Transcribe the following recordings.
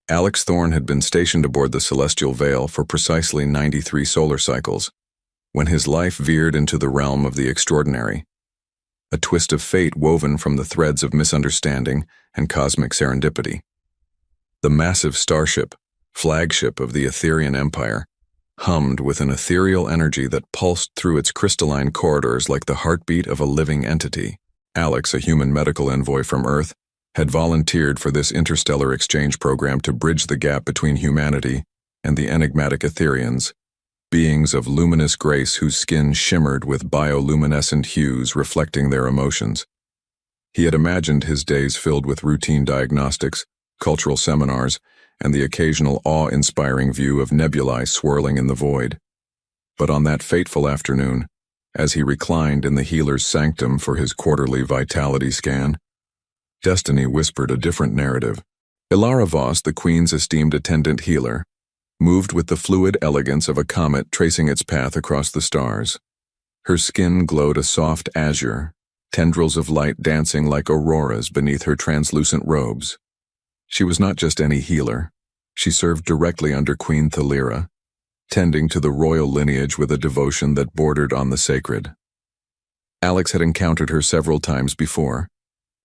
Alex Thorne had been stationed aboard the Celestial Veil for precisely 93 solar cycles, when his life veered into the realm of the extraordinary, a twist of fate woven from the threads of misunderstanding and cosmic serendipity. The massive starship, flagship of the Etherean Empire, hummed with an ethereal energy that pulsed through its crystalline corridors like the heartbeat of a living entity. Alex, a human medical envoy from Earth, had volunteered for this interstellar exchange program to bridge the gap between humanity and the enigmatic Etherians, beings of luminous grace whose skin shimmered with bioluminescent hues reflecting their emotions. He had imagined his days filled with routine diagnostics, cultural seminars, and the occasional awe-inspiring view of nebulae swirling in the void. But on that fateful afternoon, as he reclined in the healer's sanctum for his quarterly vitality scan, destiny whispered a different narrative. Ilara Voss, the Queen's esteemed attendant healer, moved with the fluid elegance of a comet tracing its path across the stars. Her skin glowed a soft azure, tendrils of light dancing like auroras beneath her translucent robes. She was not just any healer. She served directly under Queen Thalira, tending to the royal lineage with a devotion that bordered on the sacred. Alex had encountered her several times before,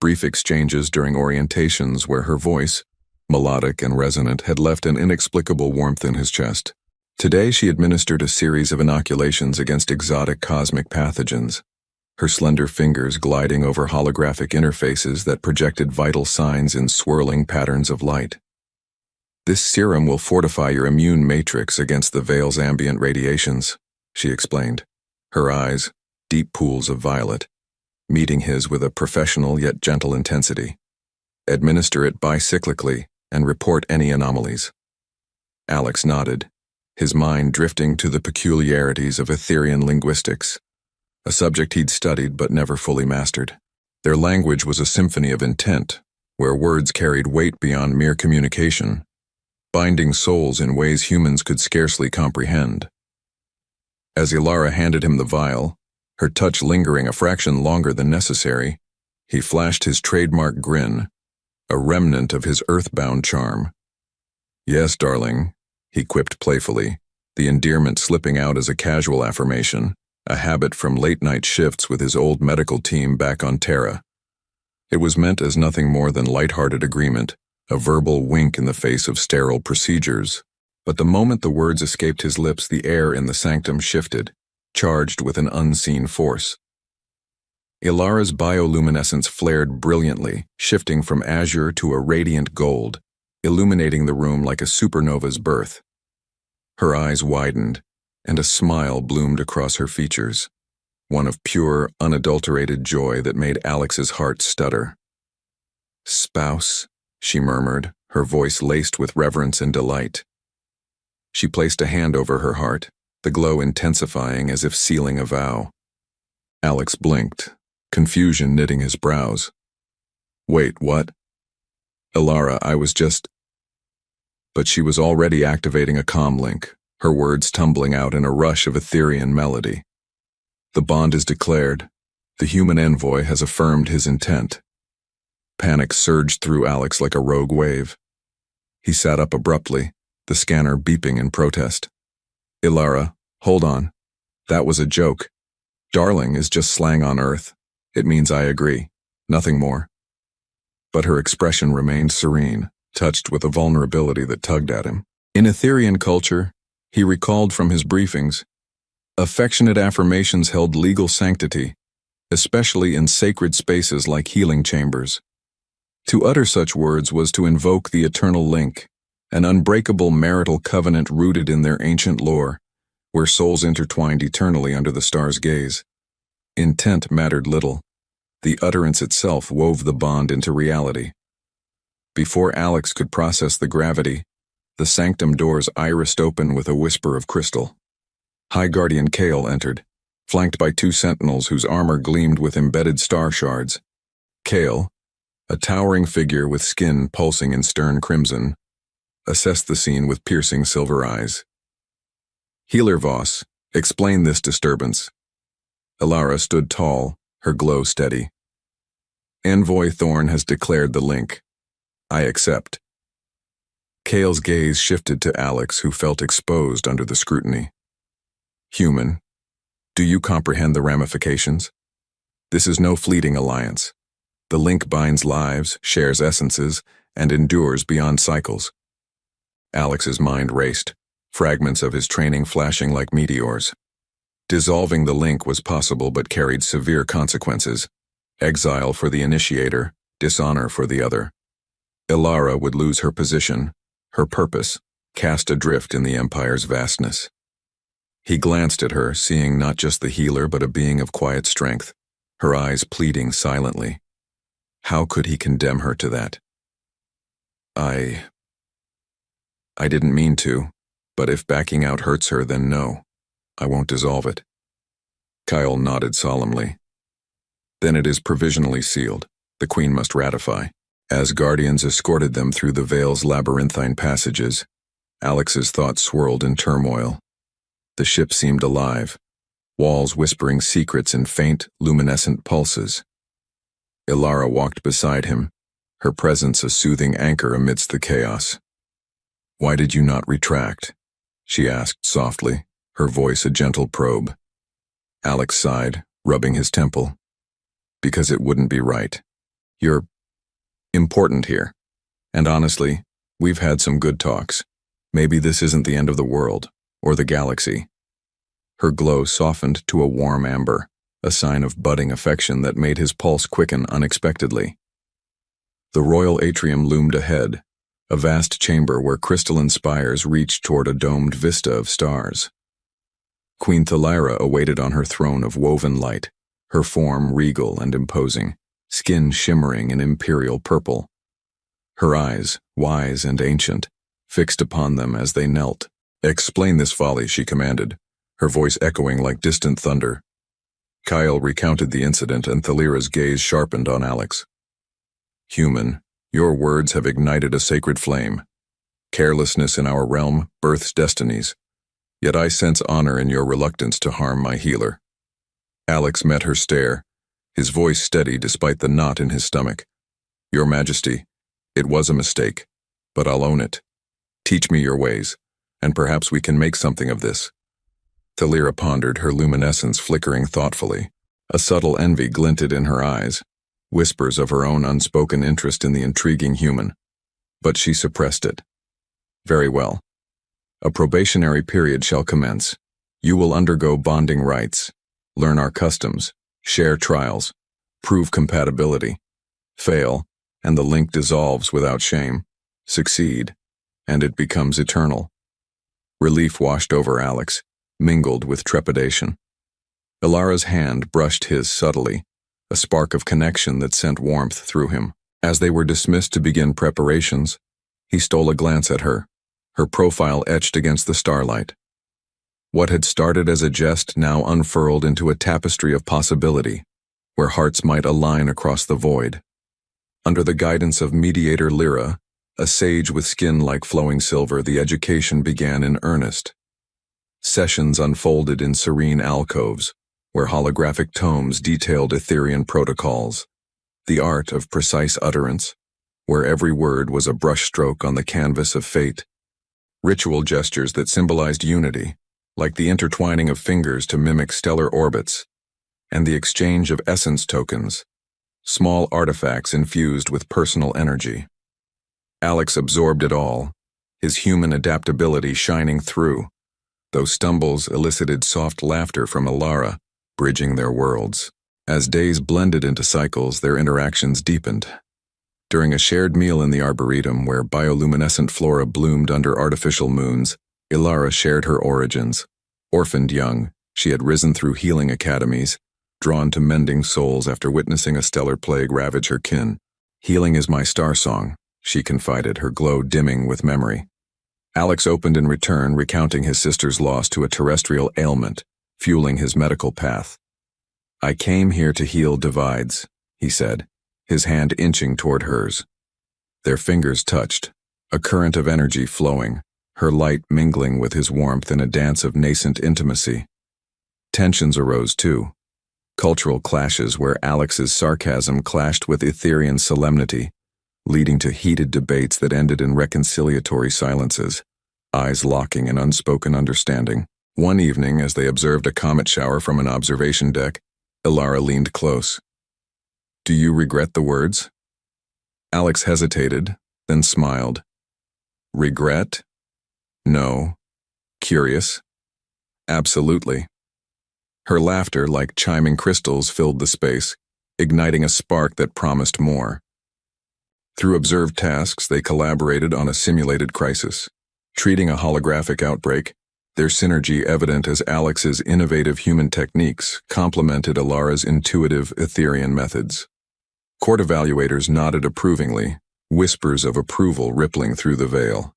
brief exchanges during orientations where her voice, melodic and resonant, had left an inexplicable warmth in his chest. Today she administered a series of inoculations against exotic cosmic pathogens, her slender fingers gliding over holographic interfaces that projected vital signs in swirling patterns of light. "This serum will fortify your immune matrix against the veil's ambient radiations," she explained, her eyes, deep pools of violet, meeting his with a professional yet gentle intensity. "Administer it bicyclically and report any anomalies." Alex nodded, his mind drifting to the peculiarities of Etherian linguistics, a subject he'd studied but never fully mastered. Their language was a symphony of intent, where words carried weight beyond mere communication, binding souls in ways humans could scarcely comprehend. As Ilara handed him the vial, her touch lingering a fraction longer than necessary, he flashed his trademark grin, a remnant of his earthbound charm. "Yes, darling," he quipped playfully, the endearment slipping out as a casual affirmation, a habit from late-night shifts with his old medical team back on Terra. It was meant as nothing more than light-hearted agreement, a verbal wink in the face of sterile procedures. But the moment the words escaped his lips, the air in the sanctum shifted, charged with an unseen force. Ilara's bioluminescence flared brilliantly, shifting from azure to a radiant gold, illuminating the room like a supernova's birth. Her eyes widened, and a smile bloomed across her features, one of pure, unadulterated joy that made Alex's heart stutter. "Spouse," she murmured, her voice laced with reverence and delight. She placed a hand over her heart, the glow intensifying as if sealing a vow. Alex blinked, confusion knitting his brows. "Wait, what?" "Ilara, I was just—" But she was already activating a comm link, her words tumbling out in a rush of Etherian melody. "The bond is declared. The human envoy has affirmed his intent." Panic surged through Alex like a rogue wave. He sat up abruptly, the scanner beeping in protest. "Ilara, hold on. That was a joke. Darling is just slang on Earth. It means I agree. Nothing more." But her expression remained serene, touched with a vulnerability that tugged at him. In Etherian culture, he recalled from his briefings, affectionate affirmations held legal sanctity, especially in sacred spaces like healing chambers. To utter such words was to invoke the eternal link, an unbreakable marital covenant rooted in their ancient lore, where souls intertwined eternally under the star's gaze. Intent mattered little. The utterance itself wove the bond into reality. Before Alex could process the gravity, the sanctum doors irised open with a whisper of crystal. High Guardian Kale entered, flanked by 2 sentinels whose armor gleamed with embedded star shards. Kale, a towering figure with skin pulsing in stern crimson, assessed the scene with piercing silver eyes. "Healer Voss, explain this disturbance." Ilara stood tall, her glow steady. "Envoy Thorne has declared the link. I accept." Kale's gaze shifted to Alex, who felt exposed under the scrutiny. Human, do you comprehend the ramifications? This is no fleeting alliance. The link binds lives, shares essences, and endures beyond cycles. Alex's mind raced, fragments of his training flashing like meteors. Dissolving the link was possible but carried severe consequences. Exile for the initiator, dishonor for the other. Ilara would lose her position, her purpose, cast adrift in the Empire's vastness. He glanced at her, seeing not just the healer but a being of quiet strength, her eyes pleading silently. How could he condemn her to that? I didn't mean to, but if backing out hurts her, then no, I won't dissolve it. Kyle nodded solemnly. Then it is provisionally sealed. The Queen must ratify. As guardians escorted them through the Veil's labyrinthine passages, Alex's thoughts swirled in turmoil. The ship seemed alive, walls whispering secrets in faint, luminescent pulses. Ilara walked beside him, her presence a soothing anchor amidst the chaos. "Why did you not retract?" she asked softly, her voice a gentle probe. Alex sighed, rubbing his temple. "Because it wouldn't be right. You're important here. And honestly, we've had some good talks. Maybe this isn't the end of the world, or the galaxy." Her glow softened to a warm amber, a sign of budding affection that made his pulse quicken unexpectedly. The royal atrium loomed ahead, a vast chamber where crystalline spires reached toward a domed vista of stars. Queen Thalira awaited on her throne of woven light, her form regal and imposing, skin shimmering in imperial purple. Her eyes, wise and ancient, fixed upon them as they knelt. "Explain this folly," she commanded, her voice echoing like distant thunder. Kyle recounted the incident, and Thalira's gaze sharpened on Alex. "Human, your words have ignited a sacred flame. Carelessness in our realm births destinies. Yet I sense honor in your reluctance to harm my healer." Alex met her stare, his voice steady despite the knot in his stomach. "Your Majesty, it was a mistake, but I'll own it. Teach me your ways, and perhaps we can make something of this." Thalira pondered, her luminescence flickering thoughtfully. A subtle envy glinted in her eyes, whispers of her own unspoken interest in the intriguing human. But she suppressed it. "Very well. A probationary period shall commence. You will undergo bonding rites, learn our customs, share trials, prove compatibility. Fail, and the link dissolves without shame. Succeed, and it becomes eternal." Relief washed over Alex, mingled with trepidation. Ilara's hand brushed his subtly, a spark of connection that sent warmth through him. As they were dismissed to begin preparations, he stole a glance at her, her profile etched against the starlight. What had started as a jest now unfurled into a tapestry of possibility, where hearts might align across the void. Under the guidance of mediator Lyra, a sage with skin like flowing silver, the education began in earnest. Sessions unfolded in serene alcoves, where holographic tomes detailed Etherean protocols, the art of precise utterance, where every word was a brushstroke on the canvas of fate, ritual gestures that symbolized unity, like the intertwining of fingers to mimic stellar orbits, and the exchange of essence tokens, small artifacts infused with personal energy. Alex absorbed it all, his human adaptability shining through, though stumbles elicited soft laughter from Ilara, bridging their worlds. As days blended into cycles, their interactions deepened. During a shared meal in the Arboretum, where bioluminescent flora bloomed under artificial moons, Ilara shared her origins. Orphaned young, she had risen through healing academies, drawn to mending souls after witnessing a stellar plague ravage her kin. "Healing is my star song," she confided, her glow dimming with memory. Alex opened in return, recounting his sister's loss to a terrestrial ailment, fueling his medical path. "I came here to heal divides," he said, his hand inching toward hers. Their fingers touched, a current of energy flowing, her light mingling with his warmth in a dance of nascent intimacy. Tensions arose too, cultural clashes where Alex's sarcasm clashed with Etherean solemnity, leading to heated debates that ended in reconciliatory silences, eyes locking in unspoken understanding. One evening, as they observed a comet shower from an observation deck, Ilara leaned close. "Do you regret the words?" Alex hesitated, then smiled. "Regret? No. Curious? Absolutely." Her laughter, like chiming crystals, filled the space, igniting a spark that promised more. Through observed tasks, they collaborated on a simulated crisis, treating a holographic outbreak, their synergy evident as Alex's innovative human techniques complemented Ilara's intuitive Etherian methods. Court evaluators nodded approvingly, whispers of approval rippling through the veil.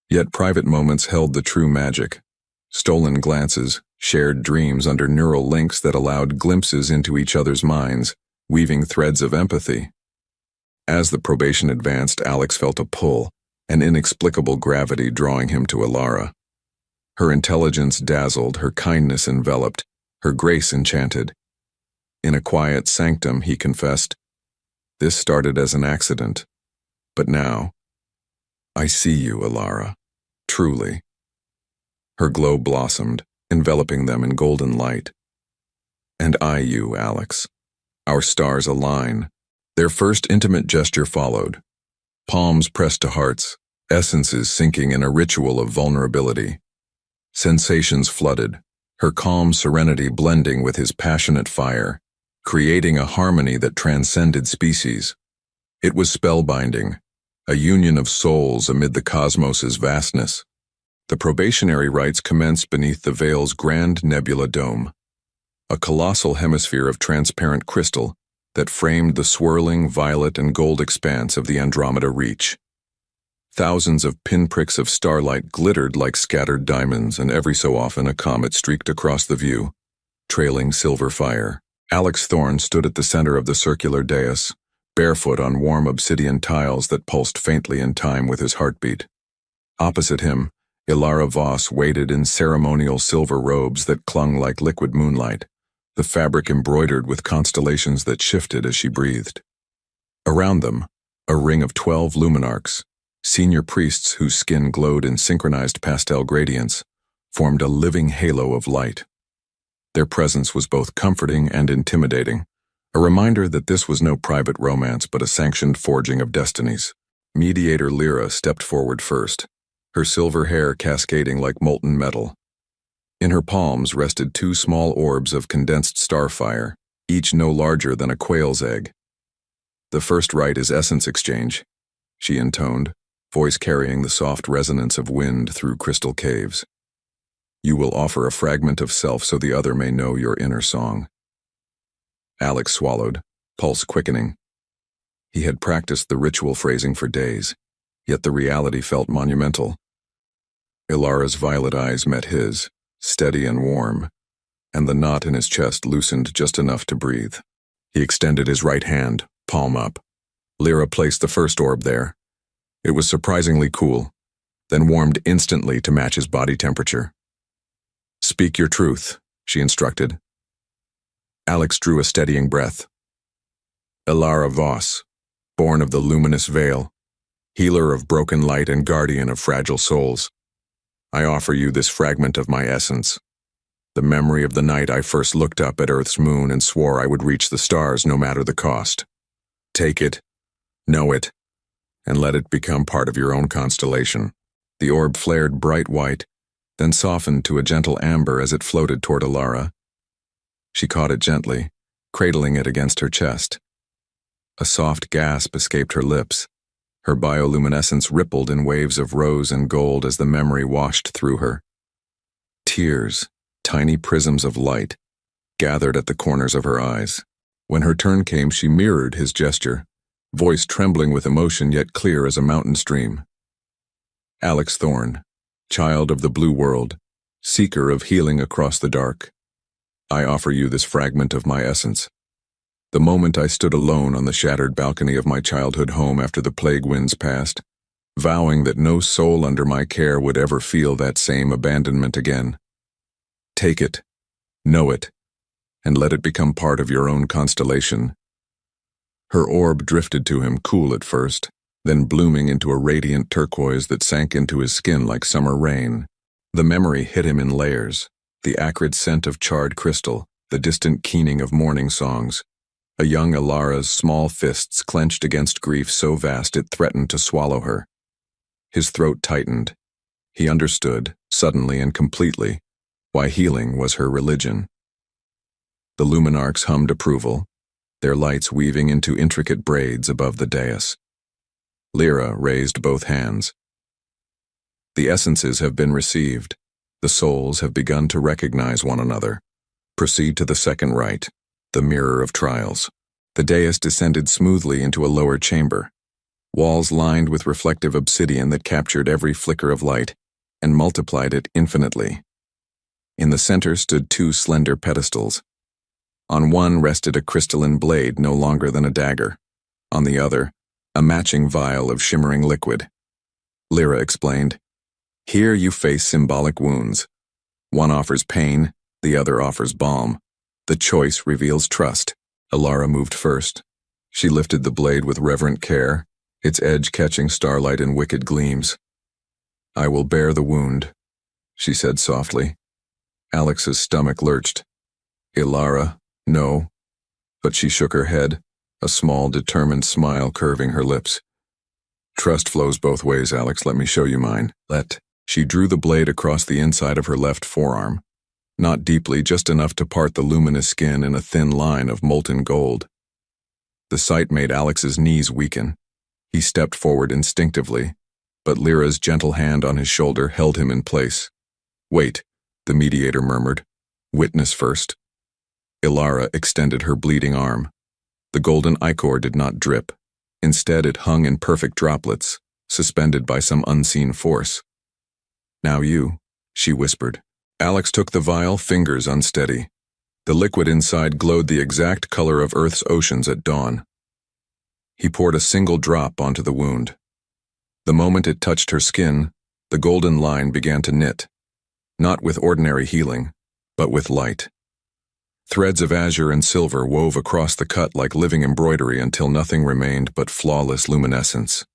Yet private moments held the true magic. Stolen glances, shared dreams under neural links that allowed glimpses into each other's minds, weaving threads of empathy. As the probation advanced, Alex felt a pull, an inexplicable gravity drawing him to Ilara. Her intelligence dazzled, her kindness enveloped, her grace enchanted. In a quiet sanctum, he confessed, "This started as an accident, but now, I see you, Ilara, truly." Her glow blossomed, enveloping them in golden light. "And I you, Alex. Our stars align." Their first intimate gesture followed. Palms pressed to hearts, essences sinking in a ritual of vulnerability. Sensations flooded, her calm serenity blending with his passionate fire, creating a harmony that transcended species. It was spellbinding, a union of souls amid the cosmos's vastness. The probationary rites commenced beneath the veil's grand nebula dome, a colossal hemisphere of transparent crystal that framed the swirling violet and gold expanse of the Andromeda Reach. Thousands of pinpricks of starlight glittered like scattered diamonds, and every so often a comet streaked across the view, trailing silver fire. Alex Thorne stood at the center of the circular dais, barefoot on warm obsidian tiles that pulsed faintly in time with his heartbeat. Opposite him, Ilara Voss waited in ceremonial silver robes that clung like liquid moonlight, the fabric embroidered with constellations that shifted as she breathed. Around them, a ring of 12 luminarchs, senior priests whose skin glowed in synchronized pastel gradients, formed a living halo of light. Their presence was both comforting and intimidating, a reminder that this was no private romance but a sanctioned forging of destinies. Mediator Lyra stepped forward first, her silver hair cascading like molten metal. In her palms rested 2 small orbs of condensed starfire, each no larger than a quail's egg. "The first rite is essence exchange," she intoned, voice carrying the soft resonance of wind through crystal caves. "You will offer a fragment of self so the other may know your inner song." Alex swallowed, pulse quickening. He had practiced the ritual phrasing for days, yet the reality felt monumental. Ilara's violet eyes met his, steady and warm, and the knot in his chest loosened just enough to breathe. He extended his right hand, palm up. Lyra placed the first orb there. It was surprisingly cool, then warmed instantly to match his body temperature. "Speak your truth," she instructed. Alex drew a steadying breath. "Ilara Voss, born of the luminous veil, healer of broken light and guardian of fragile souls. I offer you this fragment of my essence, the memory of the night I first looked up at Earth's moon and swore I would reach the stars no matter the cost. Take it, know it, and let it become part of your own constellation." The orb flared bright white, then softened to a gentle amber as it floated toward Ilara. She caught it gently, cradling it against her chest. A soft gasp escaped her lips. Her bioluminescence rippled in waves of rose and gold as the memory washed through her. Tears, tiny prisms of light, gathered at the corners of her eyes. When her turn came, she mirrored his gesture, voice trembling with emotion yet clear as a mountain stream. "Alex Thorne, child of the blue world, seeker of healing across the dark. I offer you this fragment of my essence. The moment I stood alone on the shattered balcony of my childhood home after the plague winds passed, vowing that no soul under my care would ever feel that same abandonment again. Take it, know it, and let it become part of your own constellation." Her orb drifted to him, cool at first, then blooming into a radiant turquoise that sank into his skin like summer rain. The memory hit him in layers, the acrid scent of charred crystal, the distant keening of morning songs. A young Ilara's small fists clenched against grief so vast it threatened to swallow her. His throat tightened. He understood, suddenly and completely, why healing was her religion. The luminarchs hummed approval, their lights weaving into intricate braids above the dais. Lyra raised both hands. The essences have been received. The souls have begun to recognize one another. Proceed to the second rite, the mirror of trials. The dais descended smoothly into a lower chamber, walls lined with reflective obsidian that captured every flicker of light and multiplied it infinitely. In the center stood two slender pedestals. On one rested a crystalline blade no longer than a dagger. On the other, a matching vial of shimmering liquid. Lyra explained, "Here you face symbolic wounds. One offers pain, the other offers balm. The choice reveals trust." Ilara moved first. She lifted the blade with reverent care, its edge catching starlight in wicked gleams. "I will bear the wound," she said softly. Alex's stomach lurched. "Ilara, no." But she shook her head, a small, determined smile curving her lips. "Trust flows both ways, Alex. Let me show you mine." She drew the blade across the inside of her left forearm. Not deeply, just enough to part the luminous skin in a thin line of molten gold. The sight made Alex's knees weaken. He stepped forward instinctively, but Lyra's gentle hand on his shoulder held him in place. "Wait," the mediator murmured. "Witness first." Ilara extended her bleeding arm. The golden ichor did not drip. Instead, it hung in perfect droplets, suspended by some unseen force. "Now you," she whispered. Alex took the vial, fingers unsteady. The liquid inside glowed the exact color of Earth's oceans at dawn. He poured a single drop onto the wound. The moment it touched her skin, the golden line began to knit, not with ordinary healing, but with light. Threads of azure and silver wove across the cut like living embroidery until nothing remained but flawless luminescence.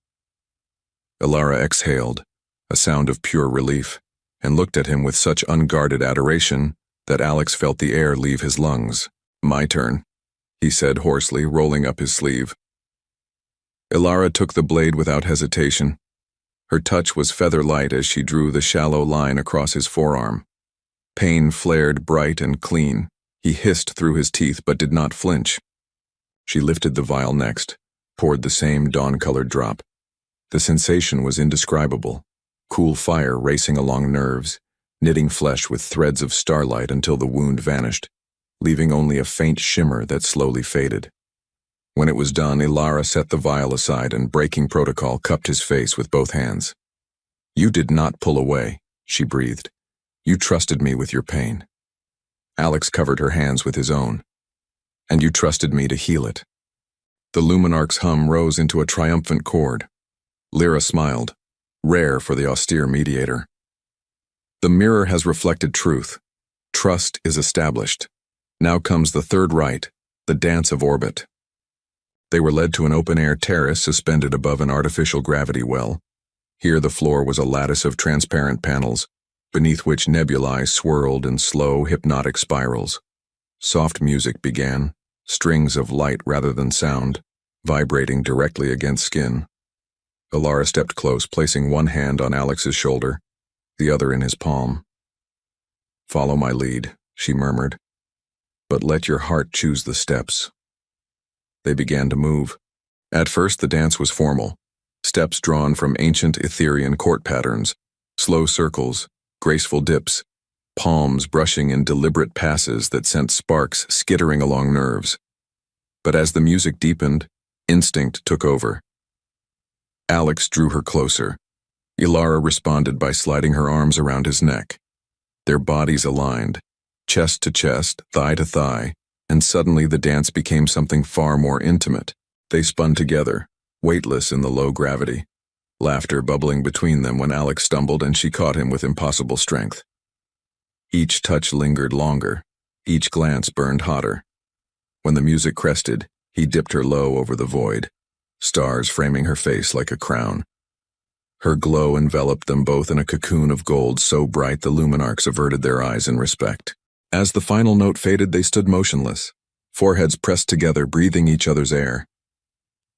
Ilara exhaled, a sound of pure relief, and looked at him with such unguarded adoration that Alex felt the air leave his lungs. "My turn," he said hoarsely, rolling up his sleeve. Ilara took the blade without hesitation. Her touch was feather-light as she drew the shallow line across his forearm. Pain flared bright and clean. He hissed through his teeth but did not flinch. She lifted the vial next, poured the same dawn-colored drop. The sensation was indescribable. Cool fire racing along nerves, knitting flesh with threads of starlight until the wound vanished, leaving only a faint shimmer that slowly faded. When it was done, Ilara set the vial aside and, breaking protocol, cupped his face with both hands. "You did not pull away," she breathed. "You trusted me with your pain." Alex covered her hands with his own. "And you trusted me to heal it." The luminarch's hum rose into a triumphant chord. Lyra smiled, rare for the austere mediator. "The mirror has reflected truth. Trust is established. Now comes the third rite, the dance of orbit." They were led to an open-air terrace suspended above an artificial gravity well. Here the floor was a lattice of transparent panels, beneath which nebulae swirled in slow, hypnotic spirals. Soft music began, strings of light rather than sound, vibrating directly against skin. Ilara stepped close, placing one hand on Alex's shoulder, the other in his palm. "Follow my lead," she murmured, "but let your heart choose the steps." They began to move. At first the dance was formal, steps drawn from ancient Etherian court patterns, slow circles, graceful dips, palms brushing in deliberate passes that sent sparks skittering along nerves. But as the music deepened, instinct took over. Alex drew her closer. Ilara responded by sliding her arms around his neck. Their bodies aligned, chest to chest, thigh to thigh, and suddenly the dance became something far more intimate. They spun together, weightless in the low gravity, laughter bubbling between them when Alex stumbled and she caught him with impossible strength. Each touch lingered longer, each glance burned hotter. When the music crested, He dipped her low over the void, stars framing her face like a crown. Her glow enveloped them both in a cocoon of gold so bright the luminarchs averted their eyes in respect. As the final note faded, they stood motionless, foreheads pressed together, breathing each other's air.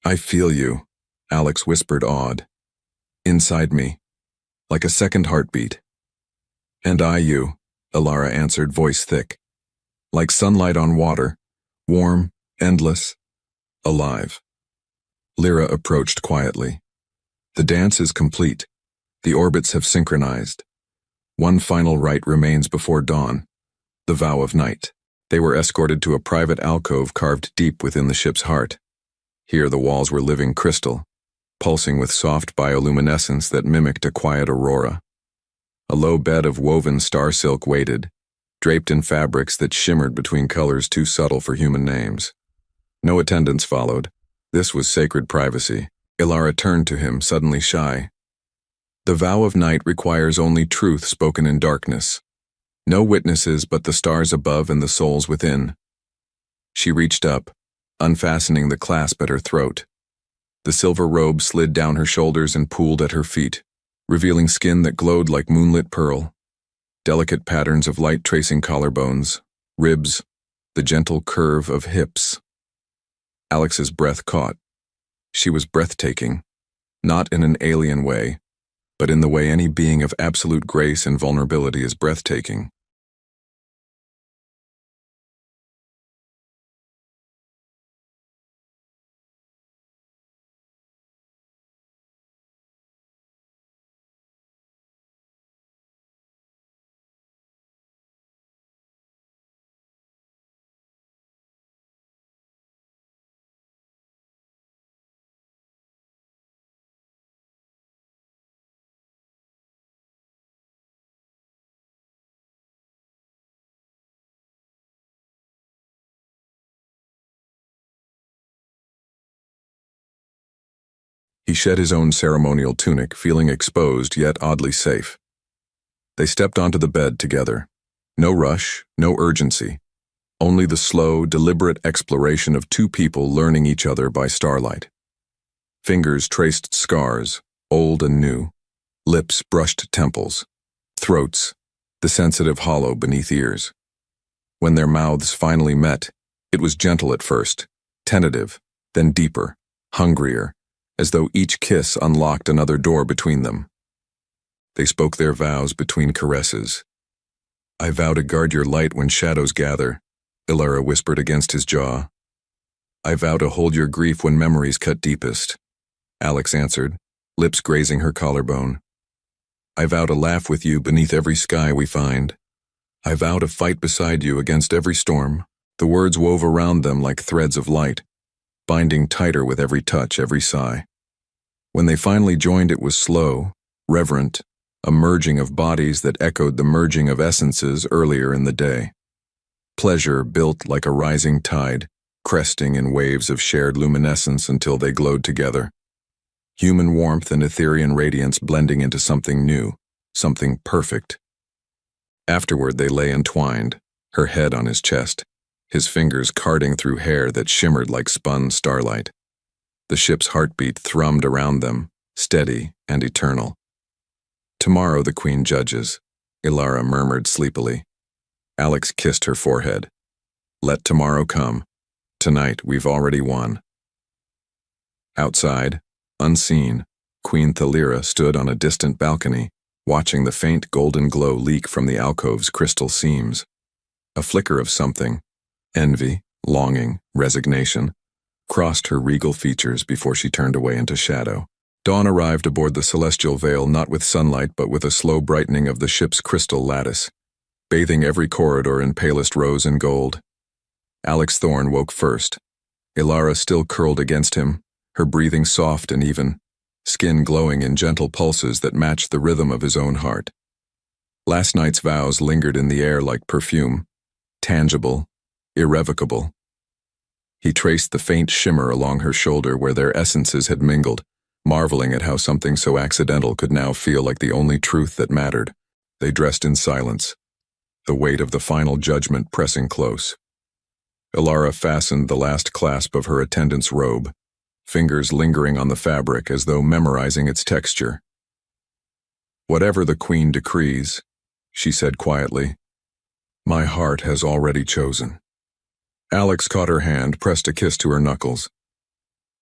"I feel you," Alex whispered, awed. "Inside me, like a second heartbeat." "And I you," Ilara answered, voice thick. "Like sunlight on water, warm, endless, alive." Lyra approached quietly. "The dance is complete. The orbits have synchronized. One final rite remains before dawn, the vow of night." They were escorted to a private alcove carved deep within the ship's heart. Here the walls were living crystal, pulsing with soft bioluminescence that mimicked a quiet aurora. A low bed of woven star silk waited, draped in fabrics that shimmered between colors too subtle for human names. No attendants followed. This was sacred privacy. Ilara turned to him, suddenly shy. "The vow of night requires only truth spoken in darkness. No witnesses but the stars above and the souls within." She reached up, unfastening the clasp at her throat. The silver robe slid down her shoulders and pooled at her feet, revealing skin that glowed like moonlit pearl. Delicate patterns of light tracing collarbones, ribs, the gentle curve of hips. Alex's breath caught. She was breathtaking, not in an alien way, but in the way any being of absolute grace and vulnerability is breathtaking. He shed his own ceremonial tunic, feeling exposed yet oddly safe. They stepped onto the bed together. No rush, no urgency. Only the slow, deliberate exploration of two people learning each other by starlight. Fingers traced scars, old and new. Lips brushed temples. Throats, the sensitive hollow beneath ears. When their mouths finally met, it was gentle at first, tentative, then deeper, hungrier, as though each kiss unlocked another door between them. They spoke their vows between caresses. "I vow to guard your light when shadows gather," Ilara whispered against his jaw. "I vow to hold your grief when memories cut deepest," Alex answered, lips grazing her collarbone. "I vow to laugh with you beneath every sky we find. I vow to fight beside you against every storm." The words wove around them like threads of light, binding tighter with every touch, every sigh. When they finally joined, it was slow, reverent, a merging of bodies that echoed the merging of essences earlier in the day. Pleasure built like a rising tide, cresting in waves of shared luminescence until they glowed together. Human warmth and Etherean radiance blending into something new, something perfect. Afterward they lay entwined, her head on his chest, his fingers carding through hair that shimmered like spun starlight. The ship's heartbeat thrummed around them, steady and eternal. "Tomorrow the Queen judges," Ilara murmured sleepily. Alex kissed her forehead. "Let tomorrow come. Tonight we've already won." Outside, unseen, Queen Thalira stood on a distant balcony, watching the faint golden glow leak from the alcove's crystal seams. A flicker of something, envy, longing, resignation, crossed her regal features before she turned away into shadow. Dawn arrived aboard the celestial veil not with sunlight but with a slow brightening of the ship's crystal lattice, bathing every corridor in palest rose and gold. Alex Thorne woke first. Ilara still curled against him, her breathing soft and even, skin glowing in gentle pulses that matched the rhythm of his own heart. Last night's vows lingered in the air like perfume, tangible, irrevocable. He traced the faint shimmer along her shoulder where their essences had mingled, marveling at how something so accidental could now feel like the only truth that mattered. They dressed in silence, the weight of the final judgment pressing close. Ilara fastened the last clasp of her attendant's robe, fingers lingering on the fabric as though memorizing its texture. "Whatever the Queen decrees," she said quietly, "my heart has already chosen." Alex caught her hand, pressed a kiss to her knuckles.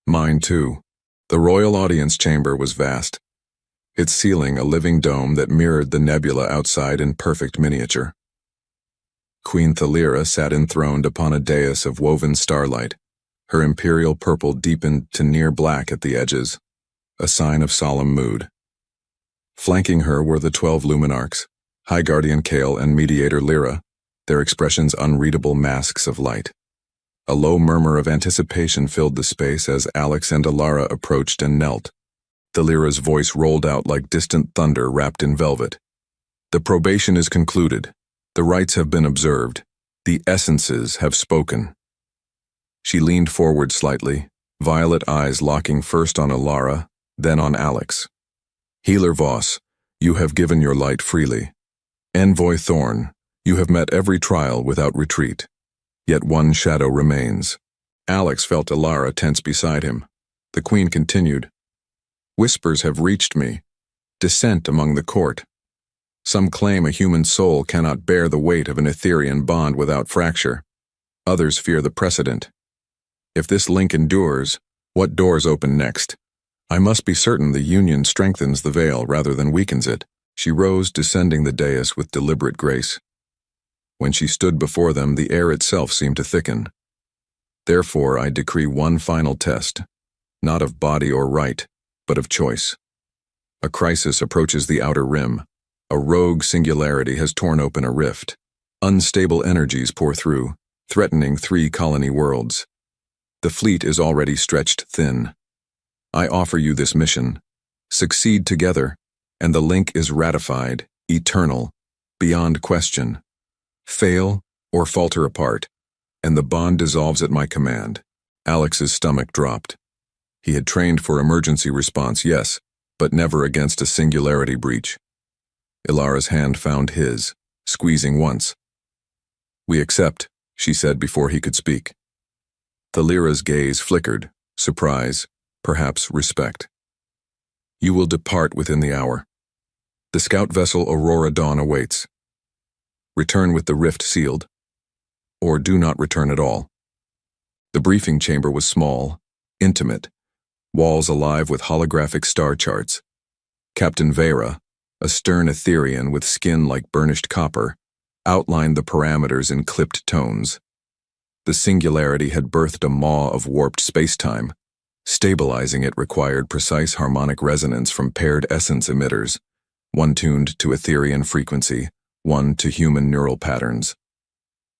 "Mine too." The royal audience chamber was vast, its ceiling a living dome that mirrored the nebula outside in perfect miniature. Queen Thalira sat enthroned upon a dais of woven starlight, her imperial purple deepened to near black at the edges, a sign of solemn mood. Flanking her were the 12 luminarchs, High Guardian Kale and Mediator Lyra, their expressions unreadable masks of light. A low murmur of anticipation filled the space as Alex and Ilara approached and knelt. Thalira's voice rolled out like distant thunder wrapped in velvet. "The probation is concluded. The rites have been observed. The essences have spoken." She leaned forward slightly, violet eyes locking first on Ilara, then on Alex. "Healer Voss, you have given your light freely. Envoy Thorn, you have met every trial without retreat. Yet one shadow remains." Alex felt Ilara tense beside him. The Queen continued, "Whispers have reached me. Dissent among the court. Some claim a human soul cannot bear the weight of an Etherean bond without fracture. Others fear the precedent. If this link endures, what doors open next? I must be certain the union strengthens the veil rather than weakens it." She rose, descending the dais with deliberate grace. When she stood before them, the air itself seemed to thicken. "Therefore, I decree one final test, not of body or right, but of choice. A crisis approaches the outer rim. A rogue singularity has torn open a rift. Unstable energies pour through, threatening 3 colony worlds. The fleet is already stretched thin. I offer you this mission. Succeed together, and the link is ratified, eternal, beyond question. Fail or falter apart, and the bond dissolves at my command." Alex's stomach dropped. He had trained for emergency response, yes, but never against a singularity breach. Ilara's hand found his, squeezing once. "We accept," she said before he could speak. Thalira's gaze flickered, surprise, perhaps respect. "You will depart within the hour. The scout vessel Aurora Dawn awaits. Return with the rift sealed, or do not return at all." The briefing chamber was small, intimate, walls alive with holographic star charts. Captain Vera, a stern Etherean with skin like burnished copper, outlined the parameters in clipped tones. The singularity had birthed a maw of warped spacetime. Stabilizing it required precise harmonic resonance from paired essence emitters, one tuned to Etherean frequency, one to human neural patterns.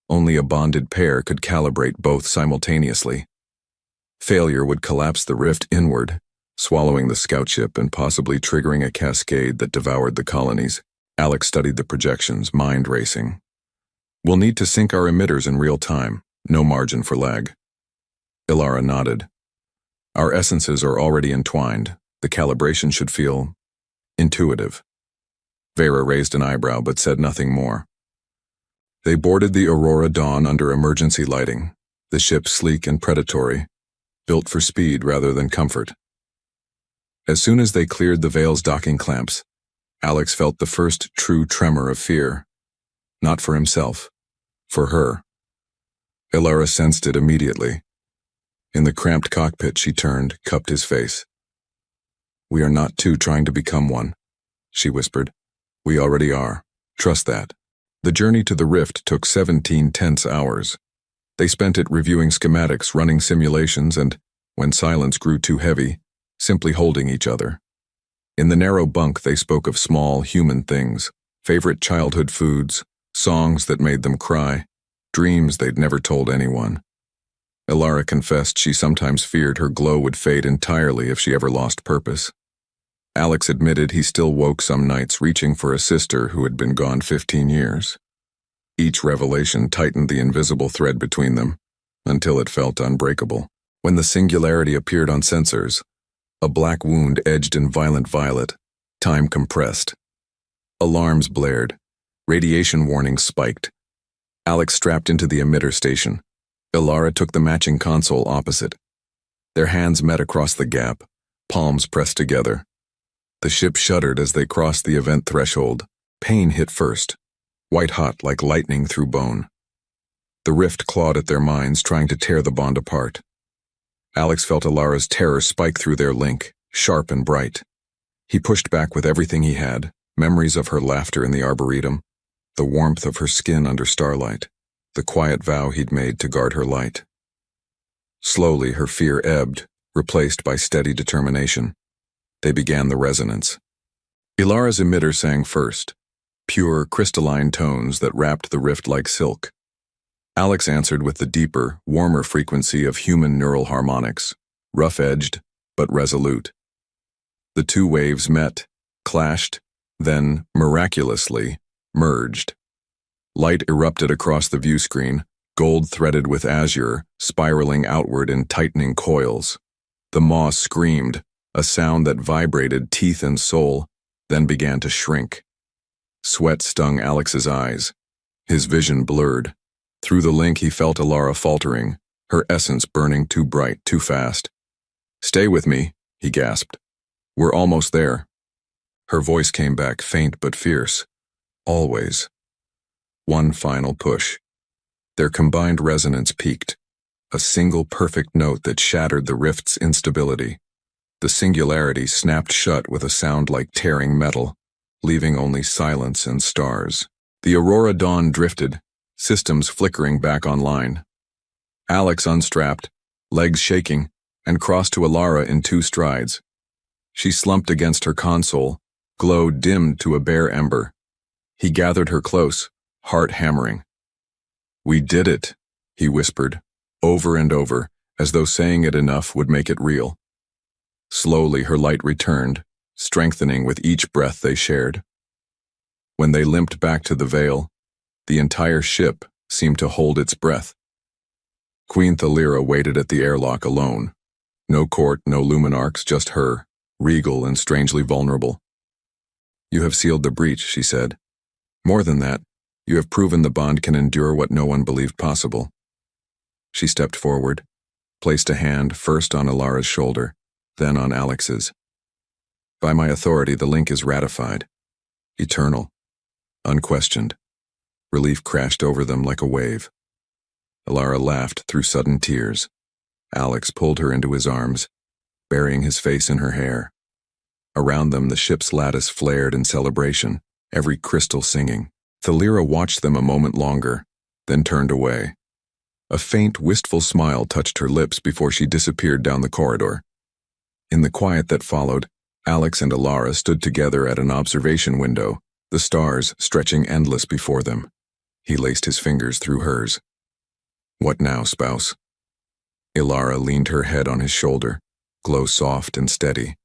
Only a bonded pair could calibrate both simultaneously. Failure would collapse the rift inward, swallowing the scout ship and possibly triggering a cascade that devoured the colonies. Alex studied the projections, mind racing. "We'll need to sync our emitters in real time, no margin for lag." Ilara nodded. "Our essences are already entwined. The calibration should feel intuitive." Vera raised an eyebrow but said nothing more. They boarded the Aurora Dawn under emergency lighting, the ship sleek and predatory, built for speed rather than comfort. As soon as they cleared the Veil's docking clamps, Alex felt the first true tremor of fear. Not for himself, for her. Ilara sensed it immediately. In the cramped cockpit she turned, cupped his face. "We are not two trying to become one," she whispered. "We already are. Trust that." The journey to the rift took 17 tense hours. They spent it reviewing schematics, running simulations, and, when silence grew too heavy, simply holding each other. In the narrow bunk they spoke of small, human things, favorite childhood foods, songs that made them cry, dreams they'd never told anyone. Ilara confessed she sometimes feared her glow would fade entirely if she ever lost purpose. Alex admitted he still woke some nights reaching for a sister who had been gone 15 years. Each revelation tightened the invisible thread between them, until it felt unbreakable. When the singularity appeared on sensors, a black wound edged in violent violet, time compressed. Alarms blared, radiation warnings spiked. Alex strapped into the emitter station, Ilara took the matching console opposite. Their hands met across the gap, palms pressed together. The ship shuddered as they crossed the event threshold. Pain hit first, white-hot like lightning through bone. The rift clawed at their minds, trying to tear the bond apart. Alex felt Ilara's terror spike through their link, sharp and bright. He pushed back with everything he had, memories of her laughter in the arboretum, the warmth of her skin under starlight, the quiet vow he'd made to guard her light. Slowly, her fear ebbed, replaced by steady determination. They began the resonance. Ilara's emitter sang first, pure, crystalline tones that wrapped the rift like silk. Alex answered with the deeper, warmer frequency of human neural harmonics, rough-edged, but resolute. The two waves met, clashed, then, miraculously, merged. Light erupted across the view screen, gold threaded with azure, spiraling outward in tightening coils. The maw screamed, a sound that vibrated teeth and soul, then began to shrink. Sweat stung Alex's eyes. His vision blurred. Through the link he felt Ilara faltering, her essence burning too bright, too fast. "Stay with me," he gasped. "We're almost there." Her voice came back faint but fierce. "Always." One final push. Their combined resonance peaked, a single perfect note that shattered the rift's instability. The singularity snapped shut with a sound like tearing metal, leaving only silence and stars. The Aurora dawn drifted, systems flickering back online. Alex unstrapped, legs shaking, and crossed to Ilara in 2 strides. She slumped against her console, glow dimmed to a bare ember. He gathered her close, heart hammering. "We did it," he whispered, over and over, as though saying it enough would make it real. Slowly her light returned, strengthening with each breath they shared. When they limped back to the Veil, the entire ship seemed to hold its breath. Queen Thalira waited at the airlock alone. No court, no luminarchs, just her, regal and strangely vulnerable. "You have sealed the breach," she said. "More than that, you have proven the bond can endure what no one believed possible." She stepped forward, placed a hand first on Ilara's shoulder, then on Alex's. "By my authority, the link is ratified. Eternal. Unquestioned." Relief crashed over them like a wave. Ilara laughed through sudden tears. Alex pulled her into his arms, burying his face in her hair. Around them, the ship's lattice flared in celebration, every crystal singing. Thalira watched them a moment longer, then turned away. A faint, wistful smile touched her lips before she disappeared down the corridor. In the quiet that followed, Alex and Ilara stood together at an observation window, the stars stretching endless before them. He laced his fingers through hers. "What now, spouse?" Ilara leaned her head on his shoulder, glow soft and steady.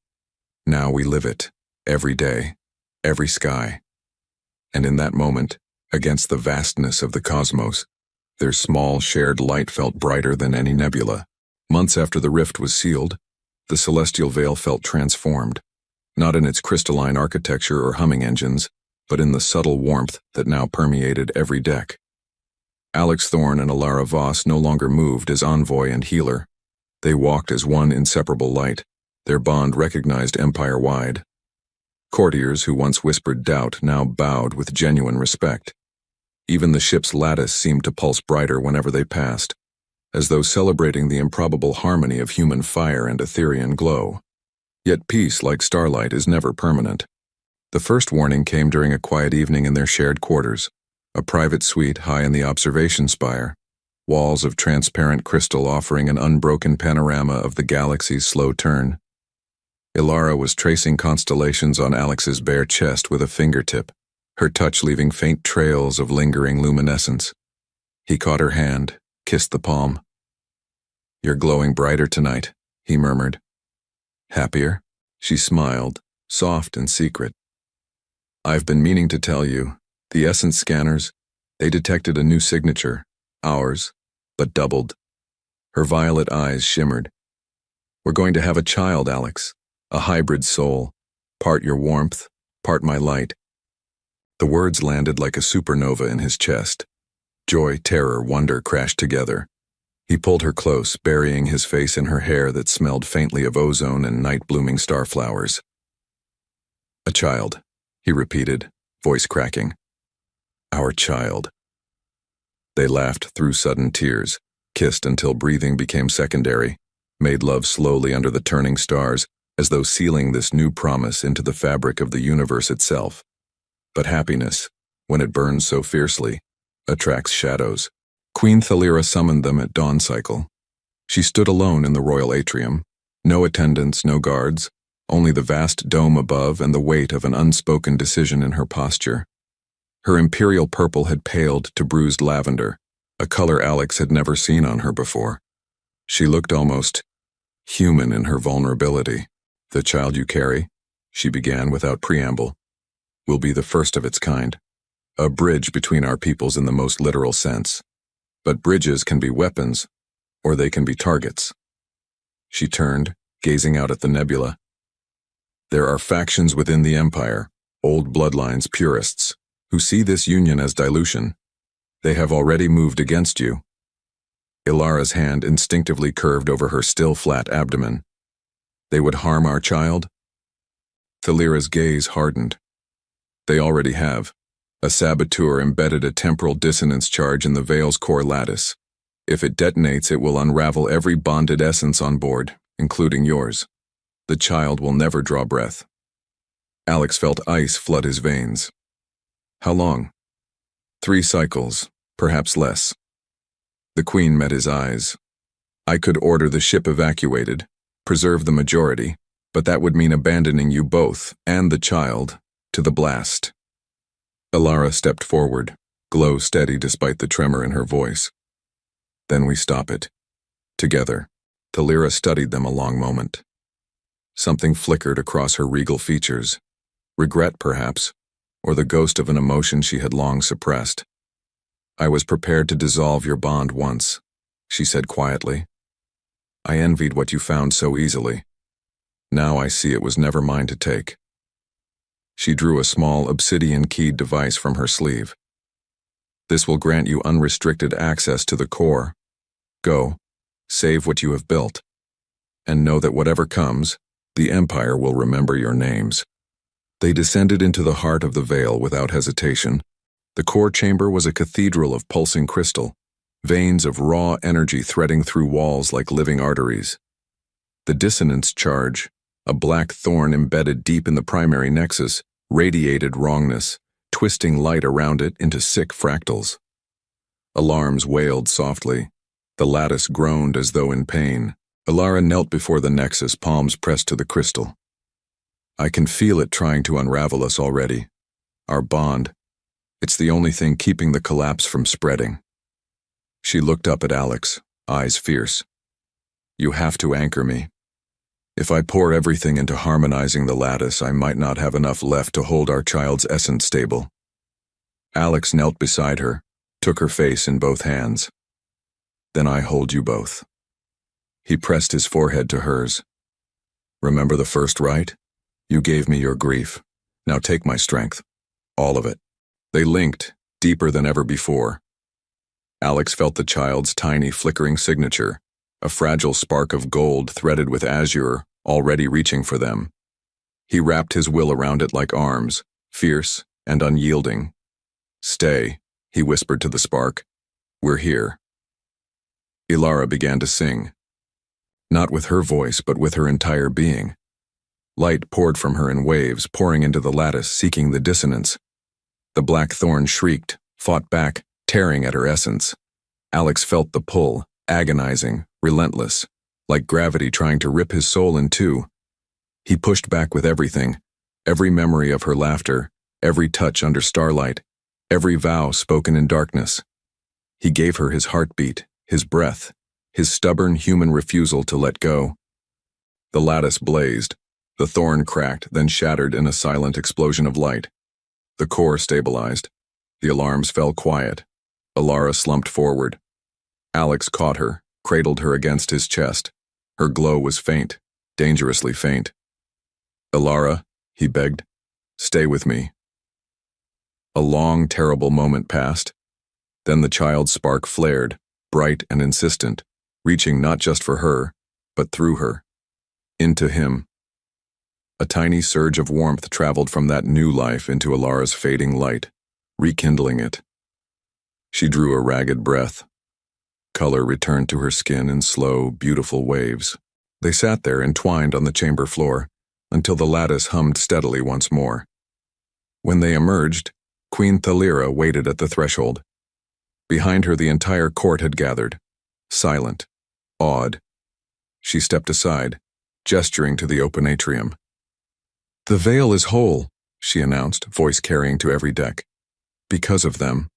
"Now we live it, every day, every sky." And in that moment, against the vastness of the cosmos, their small shared light felt brighter than any nebula. Months after the rift was sealed, the celestial veil felt transformed, not in its crystalline architecture or humming engines, but in the subtle warmth that now permeated every deck. Alex Thorne and Ilara Voss no longer moved as envoy and healer. They walked as one inseparable light, their bond recognized empire-wide. Courtiers who once whispered doubt now bowed with genuine respect. Even the ship's lattice seemed to pulse brighter whenever they passed, as though celebrating the improbable harmony of human fire and Etherean glow. Yet peace, like starlight, is never permanent. The first warning came during a quiet evening in their shared quarters, a private suite high in the observation spire, walls of transparent crystal offering an unbroken panorama of the galaxy's slow turn. Ilara was tracing constellations on Alex's bare chest with a fingertip, her touch leaving faint trails of lingering luminescence. He caught her hand, kissed the palm. "You're glowing brighter tonight," he murmured. "Happier?" She smiled, soft and secret. "I've been meaning to tell you, the essence scanners, they detected a new signature, ours, but doubled." Her violet eyes shimmered. "We're going to have a child, Alex, a hybrid soul, part your warmth, part my light." The words landed like a supernova in his chest. Joy, terror, wonder crashed together. He pulled her close, burying his face in her hair that smelled faintly of ozone and night-blooming starflowers. "A child," he repeated, voice cracking. "Our child." They laughed through sudden tears, kissed until breathing became secondary, made love slowly under the turning stars, as though sealing this new promise into the fabric of the universe itself. But happiness, when it burns so fiercely, attracts shadows. Queen Thalira summoned them at dawn cycle. She stood alone in the royal atrium. No attendants, no guards, only the vast dome above and the weight of an unspoken decision in her posture. Her imperial purple had paled to bruised lavender, a color Alex had never seen on her before. She looked almost human in her vulnerability. "The child you carry," she began without preamble, "will be the first of its kind. A bridge between our peoples in the most literal sense. But bridges can be weapons, or they can be targets." She turned, gazing out at the nebula. "There are factions within the Empire, old bloodlines purists, who see this union as dilution. They have already moved against you." Ilara's hand instinctively curved over her still flat abdomen. "They would harm our child?" Thalira's gaze hardened. "They already have. A saboteur embedded a temporal dissonance charge in the Veil's core lattice. If it detonates, it will unravel every bonded essence on board, including yours. The child will never draw breath." Alex felt ice flood his veins. "How long?" 3 cycles, perhaps less." The Queen met his eyes. "I could order the ship evacuated, preserve the majority, but that would mean abandoning you both, and the child, to the blast." Ilara stepped forward, glow steady despite the tremor in her voice. "Then we stop it. Together." Thalira studied them a long moment. Something flickered across her regal features. Regret, perhaps, or the ghost of an emotion she had long suppressed. "I was prepared to dissolve your bond once," she said quietly. "I envied what you found so easily. Now I see it was never mine to take." She drew a small obsidian-keyed device from her sleeve. "This will grant you unrestricted access to the core. Go, save what you have built, and know that whatever comes, the Empire will remember your names." They descended into the heart of the Veil without hesitation. The core chamber was a cathedral of pulsing crystal, veins of raw energy threading through walls like living arteries. The dissonance charge, a black thorn embedded deep in the primary nexus, radiated wrongness, twisting light around it into sick fractals. Alarms wailed softly. The lattice groaned as though in pain. Ilara knelt before the nexus, palms pressed to the crystal. "I can feel it trying to unravel us already. Our bond. It's the only thing keeping the collapse from spreading." She looked up at Alex, eyes fierce. "You have to anchor me. If I pour everything into harmonizing the lattice, I might not have enough left to hold our child's essence stable." Alex knelt beside her, took her face in both hands. "Then I hold you both." He pressed his forehead to hers. "Remember the first rite? You gave me your grief. Now take my strength. All of it." They linked, deeper than ever before. Alex felt the child's tiny flickering signature, a fragile spark of gold threaded with azure, already reaching for them. He wrapped his will around it like arms, fierce and unyielding. "Stay," he whispered to the spark. "We're here." Ilara began to sing. Not with her voice, but with her entire being. Light poured from her in waves, pouring into the lattice, seeking the dissonance. The black thorn shrieked, fought back, tearing at her essence. Alex felt the pull, agonizing, relentless, like gravity trying to rip his soul in two. He pushed back with everything, every memory of her laughter, every touch under starlight, every vow spoken in darkness. He gave her his heartbeat, his breath, his stubborn human refusal to let go. The lattice blazed. The thorn cracked, then shattered in a silent explosion of light. The core stabilized. The alarms fell quiet. Ilara slumped forward. Alex caught her, cradled her against his chest. Her glow was faint, dangerously faint. "Ilara," he begged, "stay with me." A long, terrible moment passed. Then the child's spark flared, bright and insistent, reaching not just for her, but through her, into him. A tiny surge of warmth traveled from that new life into Alara's fading light, rekindling it. She drew a ragged breath. Color returned to her skin in slow, beautiful waves. They sat there entwined on the chamber floor, until the lattice hummed steadily once more. When they emerged, Queen Thalira waited at the threshold. Behind her the entire court had gathered, silent, awed. She stepped aside, gesturing to the open atrium. "The veil is whole," she announced, voice carrying to every deck. Because of them.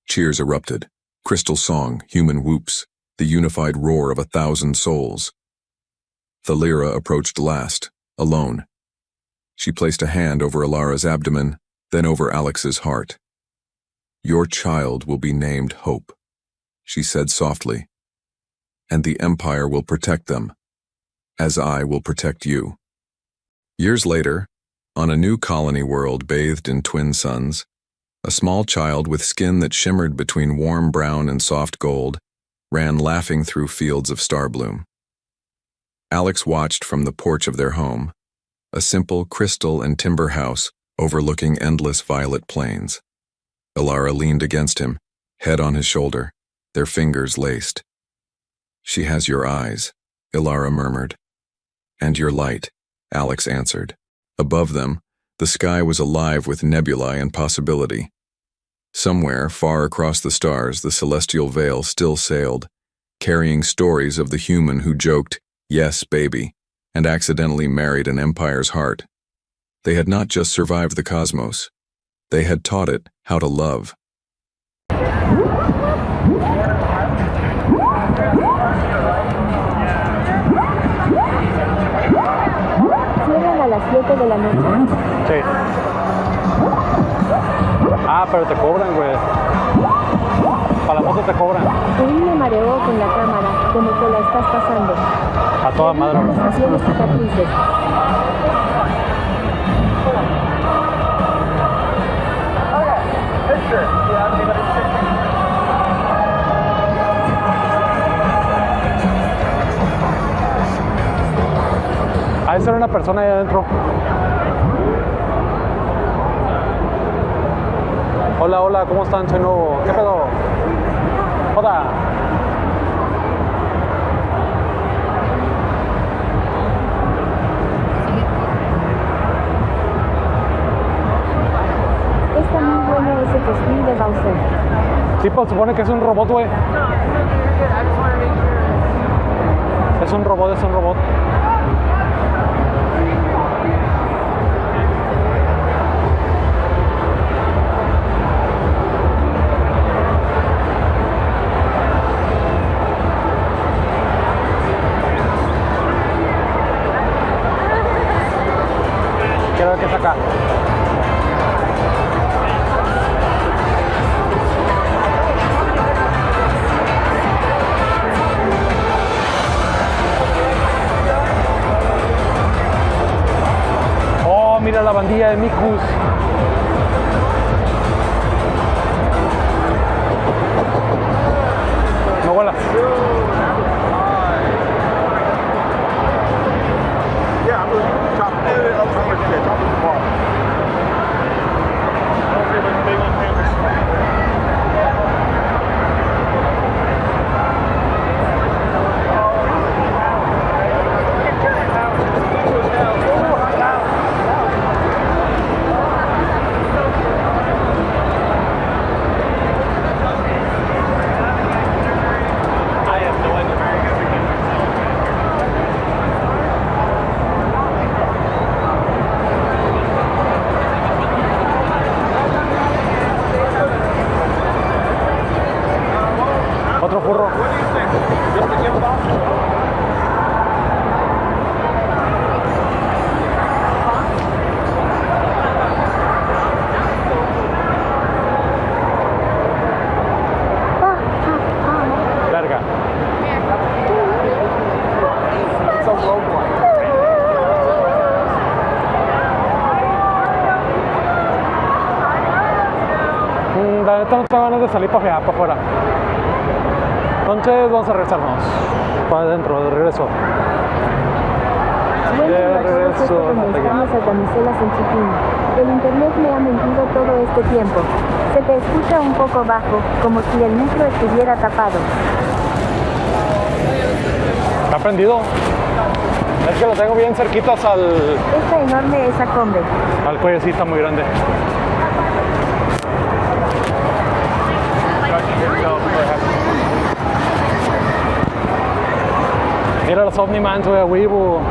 Cheers erupted, crystal song, human whoops, the unified roar of 1,000 souls. Thalira approached last, alone. She placed a hand over Alara's abdomen, then over Alex's heart. "Your child will be named Hope," she said softly, "and the Empire will protect them, as I will protect you." Years later, on a new colony world bathed in twin suns, a small child with skin that shimmered between warm brown and soft gold ran laughing through fields of starbloom. Alex watched from the porch of their home, a simple crystal and timber house overlooking endless violet plains. Alara leaned against him, head on his shoulder, their fingers laced. "She has your eyes," Alara murmured. "And your light," Alex answered. Above them, the sky was alive with nebulae and possibility. Somewhere, far across the stars, the celestial veil still sailed, carrying stories of the human who joked, "Yes, baby," and accidentally married an empire's heart. They had not just survived the cosmos. They had taught it how to love. Cierran a las 7 de la noche. Sí. Ah, pero te cobran, güey. Para la foto te cobran. Él me mareó con la cámara, como que la estás pasando. A toda madre. Haciendo cicatrices. A esa era una persona ahí adentro. Hola, hola, ¿cómo están? Soy nuevo. ¿Qué pedo? Hola. Está muy bueno ese cosplay de Bowser. Sí, pues supone que es un robot, güey. Es un robot, es un robot. Quiero ver qué saca. Oh, mira la bandilla de Mikus. No vuela. Otro furro. Verga. La neta no tengo ganas de salir para afuera. Entonces vamos a regresarnos para adentro, de regreso. Bueno, a todos estos donde estamos a camiselas en chiquín. El internet me ha mentido todo este tiempo. Se te escucha un poco bajo, como si el micro estuviera tapado. ¿Está prendido? Es que lo tengo bien cerquitas Está enorme esa combe. al cuello, sí, está muy grande. Mira los Omnimans, güey, a Weibo.